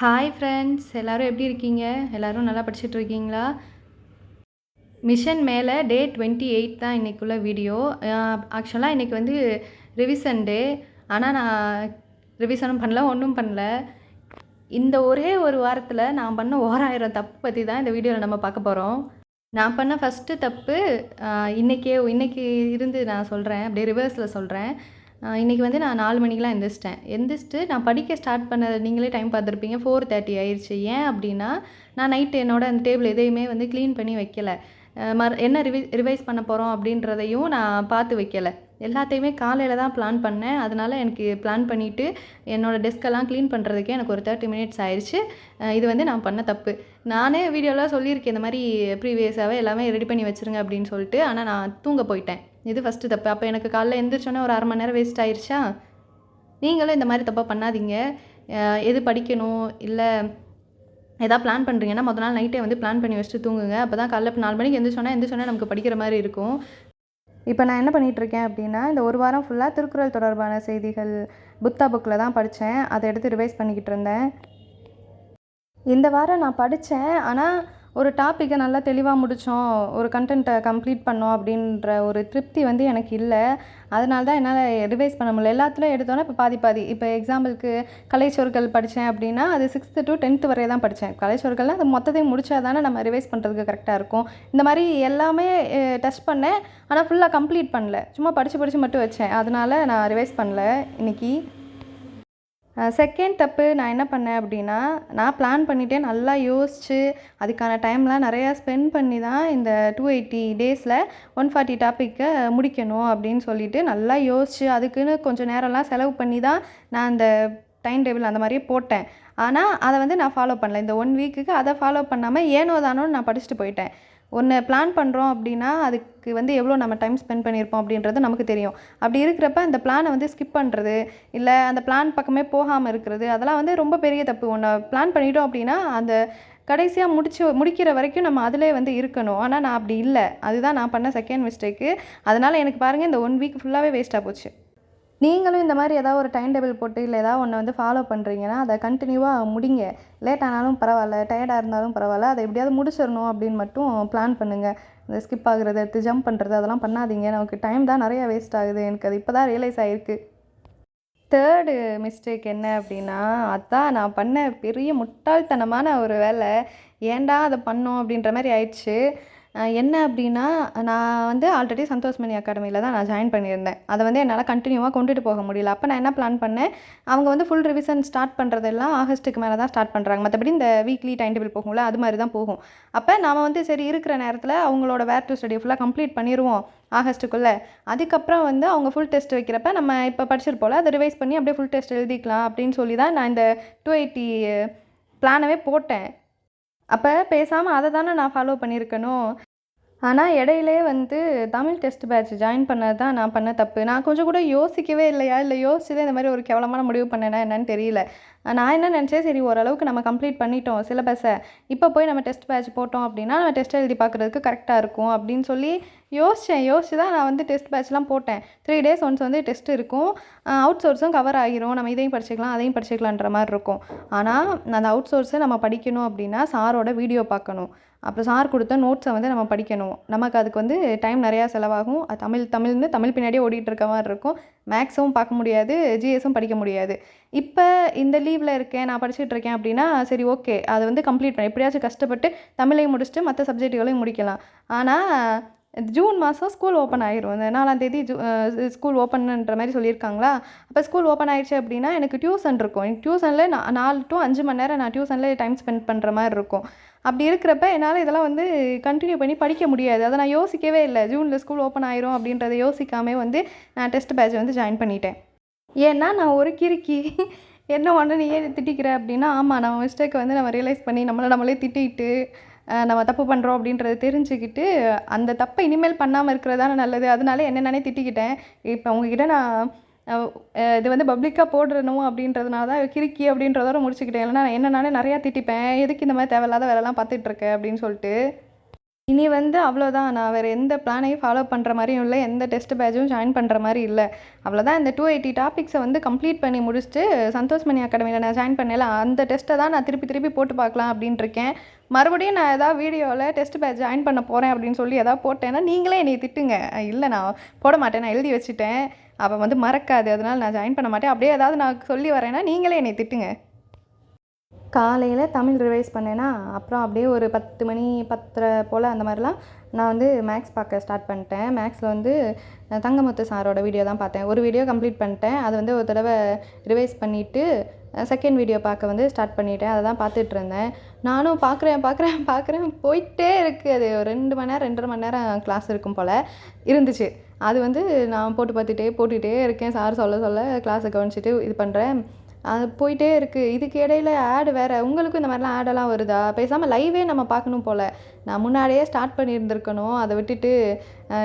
Hi friends, எல்லோரும் எப்படி இருக்கீங்க? எல்லோரும் நல்லா படிச்சுட்டு இருக்கீங்களா? மிஷன் மேலே டே 28 தான் இன்றைக்குள்ள வீடியோ. ஆக்சுவலாக இன்றைக்கி வந்து ரிவிஷன் டே. ஆனால் நான் ரிவிஷனும் பண்ணல, ஒன்றும் பண்ணல. இந்த ஒரே ஒரு வாரத்தில் நான் பண்ண 1000 தப்பு பற்றி தான் இந்த வீடியோவில் நம்ம பார்க்க போகிறோம். நான் பண்ண ஃபஸ்ட்டு தப்பு இன்றைக்கி இருந்து நான் சொல்கிறேன், அப்படியே ரிவர்ஸில் சொல்கிறேன். இன்றைக்கி வந்து நான் 4 மணிக்கெலாம் எந்திரிச்சிட்டு நான் படிக்க ஸ்டார்ட் பண்ண நீங்களே டைம் பார்த்துருப்பீங்க, 4:30 ஆயிடுச்சு. ஏன் அப்படின்னா, நான் நைட்டு என்னோட அந்த டேபிள் எதையுமே வந்து க்ளீன் பண்ணி வைக்கல. என்ன ரிவைஸ் பண்ண போகிறோம் அப்படின்றதையும் நான் பார்த்து வைக்கல. எல்லாத்தையுமே காலையில் தான் பிளான் பண்ணேன். அதனால் எனக்கு பிளான் பண்ணிவிட்டு என்னோடய டெஸ்க்கெல்லாம் க்ளீன் பண்ணுறதுக்கே எனக்கு ஒரு 30 மினிட்ஸ் ஆயிடுச்சு. இது வந்து நான் பண்ண தப்பு. நானே வீடியோவில் சொல்லியிருக்கேன், இந்த மாதிரி ப்ரீவியஸாகவே எல்லாமே ரெடி பண்ணி வச்சுருங்க அப்படின்னு சொல்லிட்டு. ஆனால் நான் தூங்க போயிட்டேன். இது ஃபஸ்ட்டு தப்பு. அப்போ எனக்கு காலைல எழுந்திரிச்சோன்னே ஒரு 1/2 மணி நேரம் வேஸ்ட் ஆயிடுச்சா? நீங்களும் இந்த மாதிரி தப்பாக பண்ணாதீங்க. எது படிக்கணும் இல்லை எதாவது பிளான் பண்ணுறீங்கன்னா மொதல் நாள் நைட்டே வந்து பிளான் பண்ணி வச்சுட்டு தூங்குங்க. அப்போ தான் காலைல இப்போ 4 மணிக்கு எந்திரிச்சோன்னே நமக்கு படிக்கிற மாதிரி இருக்கும். இப்போ நான் என்ன பண்ணிகிட்ருக்கேன் அப்படின்னா, இந்த ஒரு வாரம் ஃபுல்லாக திருக்குறள் தொடர்பான செய்திகள் புத்தா புக்கில் தான் படித்தேன். அதை எடுத்து ரிவைஸ் பண்ணிக்கிட்டு இருந்தேன். இந்த வாரம் நான் படித்தேன். ஆனால் ஒரு டாப்பிக்கை நல்லா தெளிவாக முடித்தோம், ஒரு கண்டென்ட்டை கம்ப்ளீட் பண்ணோம் அப்படின்ற ஒரு திருப்தி வந்து எனக்கு இல்லை. அதனால தான் என்னால் ரிவைஸ் பண்ண முடியல. எல்லாத்துலையும் எடுத்தோன்னே இப்போ பாதி. இப்போ எக்ஸாம்பிளுக்கு கலைச்சொற்கள் படித்தேன் அப்படின்னா, அது 6th to 10th வரை தான் படித்தேன். கலைச்சொற்கள்னால் அது மொத்தத்தையும் முடித்தா தானே நம்ம ரிவைஸ் பண்ணுறதுக்கு கரெக்டாக இருக்கும். இந்த மாதிரி எல்லாமே டச் பண்ணேன். ஆனால் ஃபுல்லாக கம்ப்ளீட் பண்ணல. சும்மா படித்து மட்டும் வச்சேன். அதனால் நான் ரிவைஸ் பண்ணல இன்றைக்கி. செகண்ட் தப்பு நான் என்ன பண்ணேன் அப்படின்னா, நான் பிளான் பண்ணிவிட்டே நல்லா யோசித்து அதுக்கான டைம்லாம் நிறையா ஸ்பெண்ட் பண்ணி தான் இந்த 280 டேஸில் 140 டாப்பிக்கை முடிக்கணும் அப்படின்னு சொல்லிவிட்டு நல்லா யோசித்து அதுக்குன்னு கொஞ்சம் நேரம்லாம் செலவு பண்ணி தான் நான் அந்த டைம் டேபிள் அந்த மாதிரியே போட்டேன். ஆனால் அதை வந்து நான் ஃபாலோ பண்ணல. இந்த 1 வீக்குக்கு அதை ஃபாலோ பண்ணாமல் ஏனோ தானோன்னு நான் படிச்சுட்டு போயிட்டேன். ஒன்று பிளான் பண்ணுறோம் அப்படின்னா அதுக்கு வந்து எவ்வளோ நம்ம டைம் ஸ்பெண்ட் பண்ணியிருப்போம் அப்படின்றது நமக்கு தெரியும். அப்படி இருக்கிறப்ப அந்த பிளானை வந்து ஸ்கிப் பண்ணுறது, இல்லை அந்த பிளான் பக்கமே போகாமல் இருக்கிறது, அதெல்லாம் வந்து ரொம்ப பெரிய தப்பு. ஒன்று பிளான் பண்ணிட்டோம் அப்படின்னா அந்த கடைசியாக முடிக்கிற வரைக்கும் நம்ம அதிலே வந்து இருக்கணும். ஆனால் நான் அப்படி இல்லை. அதுதான் நான் பண்ண செகண்ட் மிஸ்டேக்கு. அதனால் எனக்கு பாருங்கள், இந்த 1 வீக் ஃபுல்லாகவே வேஸ்ட்டாக போச்சு. நீங்களும் இந்த மாதிரி ஏதாவது ஒரு டைம் டேபிள் போட்டு இல்லை ஏதாவது ஒன்று வந்து ஃபாலோ பண்ணுறீங்கன்னா அதை கண்டினியூவாக முடிங்க. லேட் ஆனாலும் பரவாயில்ல, டயர்டாக இருந்தாலும் பரவாயில்ல, அதை எப்படியாவது முடிச்சிடணும் அப்படின்னு மட்டும் பிளான் பண்ணுங்கள். இந்த ஸ்கிப் ஆகுறது, எடுத்து ஜம்ப் பண்ணுறது அதெல்லாம் பண்ணாதீங்க. நமக்கு டைம் தான் நிறையா வேஸ்ட் ஆகுது. எனக்கு அது இப்போ தான் ரியலைஸ் ஆகிருக்கு. தேர்டு மிஸ்டேக் என்ன அப்படின்னா, அதான் நான் பண்ண பெரிய முட்டாள்தனமான ஒரு வேலை. ஏன்டா அதை பண்ணோம் அப்படின்ற மாதிரி ஆயிடுச்சு. என்ன அப்படின்னா, நான் வந்து ஆல்ரெடி சந்தோஷ்மணி அகாடமியில் தான் நான் ஜாயின் பண்ணியிருந்தேன். அதை வந்து என்னால் கண்டினியூவாக கொண்டுட்டு போக முடியல. அப்போ நான் என்ன பிளான் பண்ணேன், அவங்க வந்து ஃபுல் ரிவிஷன் ஸ்டார்ட் பண்ணுறதெல்லாம் ஆகஸ்ட்டுக்கு மேலே தான் ஸ்டார்ட் பண்ணுறாங்க. மற்றபடி இந்த வீக்லி டைம் டேபிள் போகும்ல, அது மாதிரி தான் போகும். அப்போ நாம் வந்து சரி இருக்கிற நேரத்தில் அவங்களோட வேர் டு ஸ்டடி ஃபுல்லாக கம்ப்ளீட் பண்ணிடுவோம் ஆகஸ்ட்டுக்குள்ளே. அதுக்கப்புறம் வந்து அவங்க ஃபுல் டெஸ்ட் வைக்கிறப்ப நம்ம இப்போ படிச்சிருப்போம்ல, அதை ரிவைஸ் பண்ணி அப்படியே ஃபுல் டெஸ்ட் எழுதிக்கலாம் அப்படின்னு சொல்லி தான் நான் இந்த 280 பிளானவே போட்டேன். அப்போ பேசாமல் அதை தானே நான் ஃபாலோ பண்ணியிருக்கணும். ஆனால் இடையிலே வந்து தமிழ் டெஸ்ட் பேட்ச் ஜாயின் பண்ணது தான் நான் பண்ண தப்பு. நான் கொஞ்சம் கூட யோசிக்கவே இல்லையா, இல்லை யோசிச்சு தான் இந்த மாதிரி ஒரு கேவலமான முடிவு பண்ணேன்னா என்னன்னு தெரியல. நான் என்ன நினச்சேன், சரி ஓரளவுக்கு நம்ம கம்ப்ளீட் பண்ணிட்டோம் சிலபஸை, இப்போ போய் நம்ம டெஸ்ட் பேட்ச் போட்டோம் அப்படின்னா நம்ம டெஸ்ட் எழுதி பார்க்குறதுக்கு கரெக்டாக இருக்கும் அப்படின்னு சொல்லி யோசித்து தான் நான் வந்து டெஸ்ட் பேட்ச்லாம் போட்டேன். 3 days ஒன்ஸ் வந்து டெஸ்ட் இருக்கும். அவுட் சோர்ஸும் கவர் ஆகிரும். நம்ம இதையும் படிச்சுக்கலாம் அதையும் படிச்சுக்கலான்ற மாதிரி இருக்கும். ஆனால் அந்த அவுட் சோர்ஸை நம்ம படிக்கணும் அப்படின்னா சாரோட வீடியோ பார்க்கணும். அப்புறம் சார் கொடுத்த நோட்ஸை வந்து நம்ம படிக்கணும். நமக்கு அதுக்கு வந்து டைம் நிறையா செலவாகும். தமிழ் பின்னாடியே ஓடிட்டு இருக்க மாதிரி இருக்கும். மேக்ஸும் பார்க்க முடியாது, ஜிஎஸும் படிக்க முடியாது. இப்போ இந்த லீவில் இருக்கேன், நான் படிச்சுட்டு இருக்கேன் அப்படின்னா சரி ஓகே, அதை வந்து கம்ப்ளீட் பண்ண எப்படியாச்சும் கஷ்டப்பட்டு தமிழையும் முடிச்சுட்டு மற்ற சப்ஜெக்டுகளையும் முடிக்கலாம். ஆனால் ஜூன் மாதம் ஸ்கூல் ஓப்பன் ஆகிரும். இந்த 4ஆம் தேதி ஸ்கூல் ஓப்பன்ன்ற மாதிரி சொல்லியிருக்காங்களா. அப்போ ஸ்கூல் ஓப்பன் ஆகிடுச்சு அப்படின்னா எனக்கு டியூஷன் இருக்கும். எனக்கு டியூஷனில் 4 to 5 மணி நேரம் நான் டியூஷனில் டைம் ஸ்பெண்ட் பண்ணுற மாதிரி இருக்கும். அப்படி இருக்கிறப்ப என்னால் இதெல்லாம் வந்து கண்டினியூ பண்ணி படிக்க முடியாது. அதை நான் யோசிக்கவே இல்லை. ஜூனில் ஸ்கூல் ஓப்பன் ஆயிரும் அப்படின்றத யோசிக்காமே வந்து நான் டெஸ்ட் பேட்ச் வந்து ஜாயின் பண்ணிட்டேன். ஏன்னா நான் ஒரு கிறுக்கி. என்ன ஒன்று நீ ஏன் திட்டிக்கிற அப்படின்னா, ஆமாம் நம்ம மிஸ்டேக்கை வந்து நம்ம ரியலைஸ் பண்ணி நம்மளே திட்டிட்டு நம்ம தப்பு பண்ணுறோம் அப்படின்றத தெரிஞ்சுக்கிட்டு அந்த தப்பை இனிமேல் பண்ணாமல் இருக்கிறது தானே நல்லது. அதனால என்ன நானே திட்டிக்கிட்டேன். இப்போ உங்ககிட்ட நான் இது வந்து பப்ளிக்காக போடணும் அப்படின்றதுனால தான் கிறுக்கி அப்படின்றதோட முடிச்சுக்கிட்டேன். இல்லைனா என்ன நானே நிறையா திட்டிப்பேன், எதுக்கு இந்த மாதிரி தேவையில்லாத வேலைலாம் பார்த்துட்ருக்க அப்படின்னு சொல்லிட்டு. இனி வந்து அவ்வளோதான். நான் வேறு எந்த பிளானையும் ஃபாலோ பண்ணுற மாதிரியும் இல்லை, எந்த டெஸ்ட் பேட்சும் ஜாயின் பண்ணுற மாதிரி இல்லை. அவ்வளோதான். இந்த 280 டாபிக்ஸை வந்து கம்ப்ளீட் பண்ணி முடிச்சுட்டு சந்தோஷ் மணி அகாடமியில் நான் ஜாயின் பண்ணல, அந்த டெஸ்ட்டை தான் நான் திருப்பி திருப்பி போட்டு பார்க்கலாம் அப்படின்ட்டு இருக்கேன். மறுபடியும் நான் ஏதாவது வீடியோவில் டெஸ்ட் பேட்ச் ஜாயின் பண்ண போகிறேன் அப்படின்னு சொல்லி எதாவது போட்டேன்னா நீங்களே என்னை திட்டுங்க. இல்லை நான் போட மாட்டேன், நான் எழுதி வச்சுட்டேன், அப்போ வந்து மறக்காது, அதனால் நான் ஜாயின் பண்ண மாட்டேன். அப்படியே ஏதாவது நான் சொல்லி வரேன்னா நீங்களே என்னை திட்டுங்க. காலையில் தமிழ் ரிவைஸ் பண்ணேன்னா அப்புறம் அப்படியே ஒரு 10 மணி 10:30 போல் அந்த மாதிரிலாம் நான் வந்து மேக்ஸ் பார்க்க ஸ்டார்ட் பண்ணிட்டேன். மேக்ஸில் வந்து தங்கமுத்து சாரோட வீடியோ தான் பார்த்தேன். ஒரு வீடியோ கம்ப்ளீட் பண்ணிட்டேன். அது வந்து ஒரு தடவை ரிவைஸ் பண்ணிவிட்டு செகண்ட் வீடியோ பார்க்க வந்து ஸ்டார்ட் பண்ணிவிட்டேன். அதை தான் பார்த்துட்டு இருந்தேன். நானும் பார்க்குறேன் போயிட்டே இருக்குது. அது ஒரு 2 மணி நேரம் 2.5 மணி நேரம் கிளாஸ் இருக்கும் போல் இருந்துச்சு. அது வந்து நான் போட்டுகிட்டே இருக்கேன். சார் சொல்ல கிளாஸை கவனிச்சிட்டு இது பண்ணுறேன். அது போயிட்டே இருக்குது. இதுக்கு இடையில ஆடு வேறு. உங்களுக்கும் இந்த மாதிரிலாம் ஆடெல்லாம் வருதா? பேசாமல் லைவே நம்ம பார்க்கணும் போல். நான் முன்னாடியே ஸ்டார்ட் பண்ணியிருந்துருக்கணும். அதை விட்டுட்டு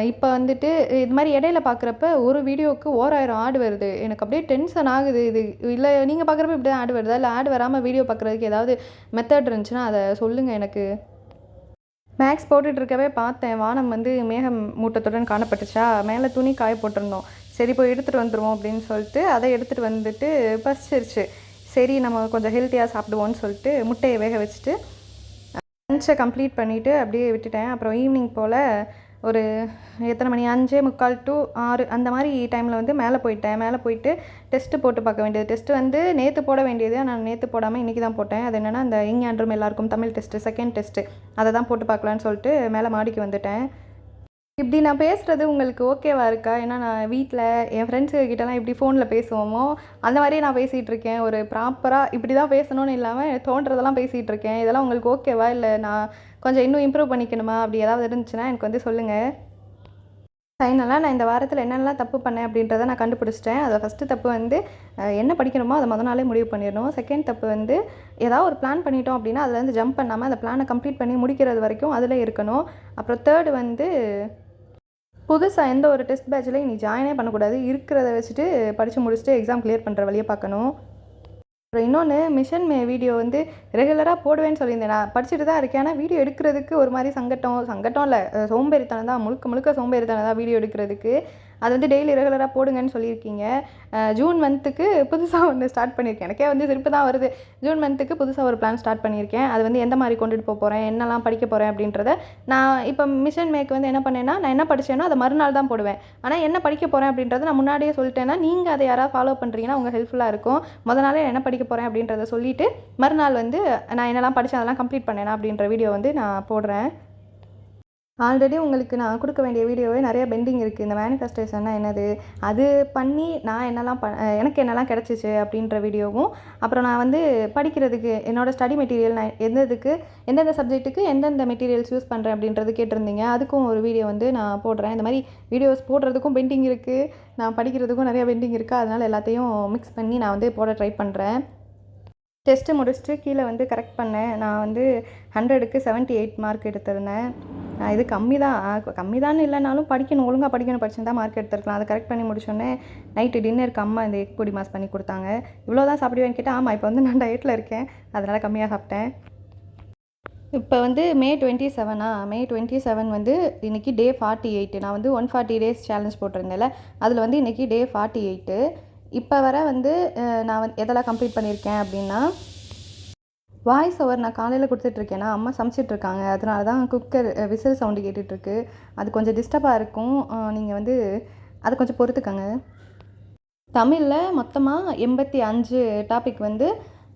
இப்போ வந்துட்டு இது மாதிரி இடையில பார்க்குறப்ப ஒரு வீடியோவுக்கு 1000 ஆடு வருது. எனக்கு அப்படியே டென்ஷன் ஆகுது. இது இல்லை நீங்கள் பார்க்குறப்ப இப்படி தான் ஆடு வருதா? இல்லை ஆடு வராமல் வீடியோ பார்க்குறதுக்கு ஏதாவது மெத்தட் இருந்துச்சுன்னா அதை சொல்லுங்கள் எனக்கு. மேக்ஸ் போட்டுட்ருக்கவே பார்த்தேன். வானம் வந்து மேகம் மூட்டத்துடன் காணப்பட்டுச்சா, மேலே துணி காய போட்டிருந்தோம். சரி போய் எடுத்துகிட்டு வந்துடுவோம் அப்படின்னு சொல்லிட்டு அதை எடுத்துகிட்டு வந்துட்டு பசிச்சிருச்சு. சரி நம்ம கொஞ்சம் ஹெல்த்தியாக சாப்பிடுவோன்னு சொல்லிட்டு முட்டையை வேக வச்சுட்டு லஞ்சை கம்ப்ளீட் பண்ணிவிட்டு அப்படியே விட்டுட்டேன். அப்புறம் ஈவினிங் போல் ஒரு எத்தனை மணி 5:45 to 6 அந்த மாதிரி டைமில் வந்து மேலே போயிட்டு டெஸ்ட்டு போட்டு பார்க்க வேண்டியது. டெஸ்ட்டு வந்து நேற்று போட வேண்டியது, நான் நேற்று போடாமல் இன்றைக்கி தான் போட்டேன். அது என்னென்னா அந்த இங் ஆண்ட்ரும் எல்லாருக்கும் தமிழ் டெஸ்ட்டு செகண்ட் டெஸ்ட்டு அதை தான் போட்டு பார்க்கலான்னு சொல்லிட்டு மேலே மாடிக்கு வந்துட்டேன். இப்படி நான் பேசுகிறது உங்களுக்கு ஓகேவா இருக்கா? ஏன்னா நான் வீட்டில் என் ஃப்ரெண்ட்ஸுக்கிட்டலாம் எப்படி ஃபோனில் பேசுவோமோ அந்த மாதிரியே நான் பேசிகிட்டு இருக்கேன். ஒரு ப்ராப்பராக இப்படி தான் பேசணும்னு இல்லாமல் தோன்றதெல்லாம் பேசிகிட்டு இருக்கேன். இதெல்லாம் உங்களுக்கு ஓகேவா? இல்லை நான் கொஞ்சம் இன்னும் இம்ப்ரூவ் பண்ணிக்கணுமா? அப்படி ஏதாவது இருந்துச்சுன்னா எனக்கு வந்து சொல்லுங்கள். ஃபைனலாக நான் இந்த வாரத்தில் என்னென்னலாம் தப்பு பண்ணேன் அப்படின்றத நான் கண்டுபிடிச்சிட்டேன். அதில் ஃபஸ்ட்டு தப்பு வந்து என்ன படிக்கணுமோ அதை நாளே முடிவு பண்ணிடணும். செகண்ட் தப்பு வந்து ஏதாவது ஒரு பிளான் பண்ணிட்டோம் அப்படின்னா அதுலேருந்து ஜம்ப் பண்ணாமல் அந்த பிளானை கம்ப்ளீட் பண்ணி முடிக்கிறது வரைக்கும் அதில் இருக்கணும். அப்புறம் தேர்டு வந்து புதுசாக எந்த ஒரு டெஸ்ட் பேட்ச்லையும் நீ ஜாயினே பண்ணக்கூடாது. இருக்கிறத வச்சுட்டு படித்து முடிச்சுட்டு எக்ஸாம் கிளியர் பண்ணுற வழியை பார்க்கணும். அப்புறம் இன்னொன்று மிஷன் வீடியோ வந்து ரெகுலராக போடுவேன்னு சொல்லியிருந்தேன். நான் படிச்சுட்டு தான் இருக்கேன். ஆனால் வீடியோ எடுக்கிறதுக்கு ஒரு மாதிரி சங்கட்டம் இல்லை, சோம்பேறித்தனம் தான், முழுக்க சோம்பேறித்தனம் தான் வீடியோ எடுக்கிறதுக்கு. அது வந்து டெய்லி ரெகுலராக போடுங்கன்னு சொல்லியிருக்கீங்க. ஜூன் மந்த்துக்கு புதுசாக ஒன்று ஸ்டார்ட் பண்ணியிருக்கேன். எனக்கே வந்து சிரிப்பு தான் வருது. ஜூன் மந்த்துக்கு புதுசாக ஒரு பிளான் ஸ்டார்ட் பண்ணியிருக்கேன். அது வந்து எந்த மாதிரி கொண்டுட்டு போகிறேன், என்னெல்லாம் படிக்க போகிறேன் அப்படின்றத நான் இப்போ மிஷன் மேக் வந்து என்ன பண்ணேன்னா, நான் என்ன படித்தேனோ அதை மறுநாள் தான் போடுவேன். ஆனால் என்ன படிக்க போகிறேன் அப்படின்றத நான் முன்னாடியே சொல்லிட்டேன்னா நீங்கள் அதை யாராவது ஃபாலோ பண்ணுறீங்கன்னா உங்கள் ஹெல்ப்ஃபுல்லாக இருக்கும். நாளே என்ன படிக்க போகிறேன் அப்படின்றத சொல்லிவிட்டு மறுநாள் வந்து நான் என்னெல்லாம் படித்தேன் அதெல்லாம் கம்ப்ளீட் பண்ணேனா அப்படின்ற வீடியோ வந்து நான் போடுறேன். ஆல்ரெடி உங்களுக்கு நான் கொடுக்க வேண்டிய வீடியோவே நிறைய பெண்டிங் இருக்குது. இந்த மேனிஃபெஸ்டேஷன்னா என்னது, அது பண்ணி நான் என்னெல்லாம் எனக்கு என்னெல்லாம் கிடச்சிச்சு அப்படின்ற வீடியோவும், அப்புறம் நான் வந்து படிக்கிறதுக்கு என்னோடய ஸ்டடி மெட்டீரியல் நான் எந்தெந்த சப்ஜெக்ட்டுக்கு எந்தெந்த மெட்டீரியல்ஸ் யூஸ் பண்ணுறேன் அப்படின்றது கேட்டிருந்தீங்க. அதுக்கும் ஒரு வீடியோ வந்து நான் போடுறேன். இந்த மாதிரி வீடியோஸ் போடுறதுக்கும் பெண்டிங் இருக்குது, நான் படிக்கிறதுக்கும் நிறையா பெண்டிங் இருக்குது. அதனால் எல்லாத்தையும் மிக்ஸ் பண்ணி நான் வந்து போட ட்ரை பண்ணுறேன். டெஸ்ட்டு முடிச்சுட்டு கீழே வந்து கரெக்ட் பண்ணேன். நான் வந்து 100க்கு 78 மார்க் எடுத்திருந்தேன். இது கம்மி தான் இல்லைனாலும் ஒழுங்காக படிக்கணும், படிச்சுருந்தா மார்க் எடுத்துருக்கலாம். அதை கரெக்ட் பண்ணி முடிச்சோடனே நைட்டு டின்னருக்கு அம்மா இந்த எக் பொடி மாஸ் பண்ணி கொடுத்தாங்க. இவ்வளோ தான் சாப்பிடுவேன்னு கேட்டால் ஆமாம் இப்போ வந்து நான் டயட்டில் இருக்கேன், அதனால் கம்மியாக சாப்பிட்டேன். இப்போ வந்து மே 27 வந்து இன்றைக்கி டே 48. நான் வந்து 140 days சேலஞ்ச் போட்டிருந்தேன்ல, அதில் வந்து இன்றைக்கி டே 48. இப்போ வர வந்து நான் எதெல்லாம் கம்ப்ளீட் பண்ணியிருக்கேன் அப்படின்னா, வாய்ஸ் ஓவர் நான் காலையில் கொடுத்துட்ருக்கேன்னா அம்மா சமைச்சிட்ருக்காங்க, அதனால தான் குக்கர் விசில் சவுண்டு கேட்டுட்ருக்கு. அது கொஞ்சம் டிஸ்டர்பாக இருக்கும். நீங்கள் வந்து அதை கொஞ்சம் பொறுத்துக்கங்க. தமிழில் மொத்தமாக 85 டாபிக் வந்து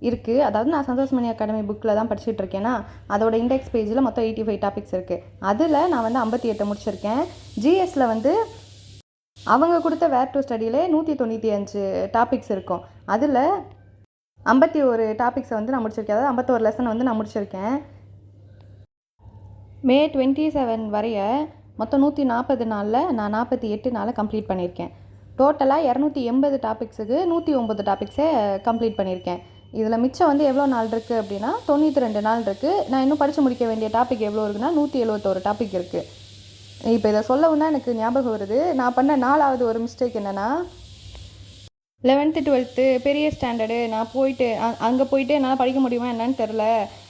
இருக்குது. அதாவது நான் சந்தோஷ் மணி அகாடமி புக்கில் தான் படிச்சுட்ருக்கேன்னா அதோட இண்டெக்ஸ் பேஜில் மொத்தம் 85 டாபிக்ஸ் இருக்குது. அதில் நான் வந்து 58 முடிச்சிருக்கேன். ஜிஎஸ்சில் வந்து அவங்க கொடுத்த வேர் டு ஸ்டடியிலே 195 டாபிக்ஸ் இருக்கும். அதில் 51 டாபிக்ஸை வந்து நான் முடிச்சிருக்கேன். அதாவது 51 லெசனை வந்து நான் முடிச்சிருக்கேன். மே 27 வரைய மொத்தம் 140 நாளில் நான் 48 நாளில் கம்ப்ளீட் பண்ணியிருக்கேன். டோட்டலாக 280 டாபிக்ஸுக்கு 109 டாபிக்ஸை கம்ப்ளீட் பண்ணியிருக்கேன். இதில் மிச்சம் வந்து எவ்வளோ நாள் இருக்குது அப்படின்னா 92 நாள் இருக்குது. நான் இன்னும் படித்து முடிக்க வேண்டிய டாபிக் எவ்வளோ இருக்குன்னா 171 டாபிக் இருக்குது. இப்போ இதை சொல்லவும் தான் எனக்கு ஞாபகம் வருது. நான் பண்ண 4வது ஒரு மிஸ்டேக் என்னென்னா, 11th 12th பெரிய ஸ்டாண்டர்டு நான் போயிட்டு அங்கே போயிட்டு என்னால் படிக்க முடியுமா என்னன்னு தெரில.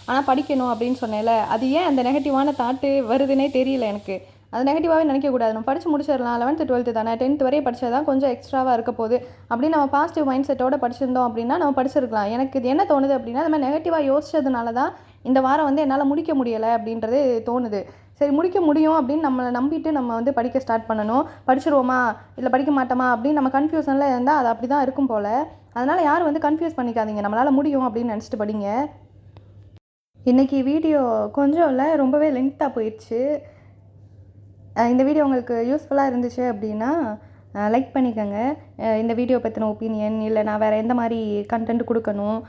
ஆனால் படிக்கணும் அப்படின்னு சொன்னேன்ல, அது ஏன் அந்த நெகட்டிவான தாட்டு வருதுன்னே தெரியல எனக்கு. அது நெகட்டிவாகவே நினைக்கக்கூடாது. நம்ம படித்து முடிச்சிடலாம். 11th 12th தானே, 10th வரையும் படித்தா தான் கொஞ்சம் எக்ஸ்ட்ராவாக இருக்க போகுது அப்படின்னு நம்ம பாசிட்டிவ் மைண்ட் செட்டோட படிச்சிருந்தோம் அப்படின்னா நம்ம படிச்சிருக்கலாம். எனக்கு இது என்ன தோணுது அப்படின்னா, இந்த மாதிரி நெகட்டிவாக யோசிச்சதுனால தான் இந்த வாரம் வந்து என்னால் முடிக்க முடியலை அப்படின்றது தோணுது. சரி, முடிக்க முடியும் அப்படின்னு நம்மளை நம்பிட்டு நம்ம வந்து படிக்க ஸ்டார்ட் பண்ணணும். படிச்சிருவோமா இல்லை படிக்க மாட்டோமா அப்படின்னு நம்ம கன்ஃபியூஷனில் இருந்தால் அது அப்படி தான் இருக்கும் போல். அதனால் யாரும் வந்து கன்ஃபியூஸ் பண்ணிக்காதீங்க. நம்மளால் முடியும் அப்படின்னு நினச்சிட்டு படிங்க. இன்றைக்கி வீடியோ கொஞ்சம் இல்லை, ரொம்பவே லென்த்தாக போயிடுச்சு. இந்த வீடியோ உங்களுக்கு யூஸ்ஃபுல்லாக இருந்துச்சு அப்படின்னா லைக் பண்ணிக்கோங்க. இந்த வீடியோ பற்றின ஒப்பீனியன், இல்லை நான் வேறு எந்த மாதிரி கண்டென்ட் கொடுக்கணும்,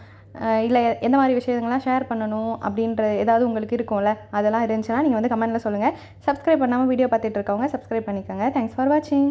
இல்லை எந்த மாதிரி விஷயங்கள்லாம் ஷேர் பண்ணணும் அப்படின்ற ஏதாவது உங்களுக்கு இருக்கும்ல, அதெல்லாம் இருந்துச்சுன்னா நீங்கள் வந்து கமெண்ட்டில் சொல்லுங்கள். சப்ஸ்கிரைப் பண்ணாமல் வீடியோ பார்த்துட்டு இருக்கவங்க சப்ஸ்கிரைப் பண்ணிக்கோங்க. தேங்க்ஸ் ஃபார் வாட்சிங்.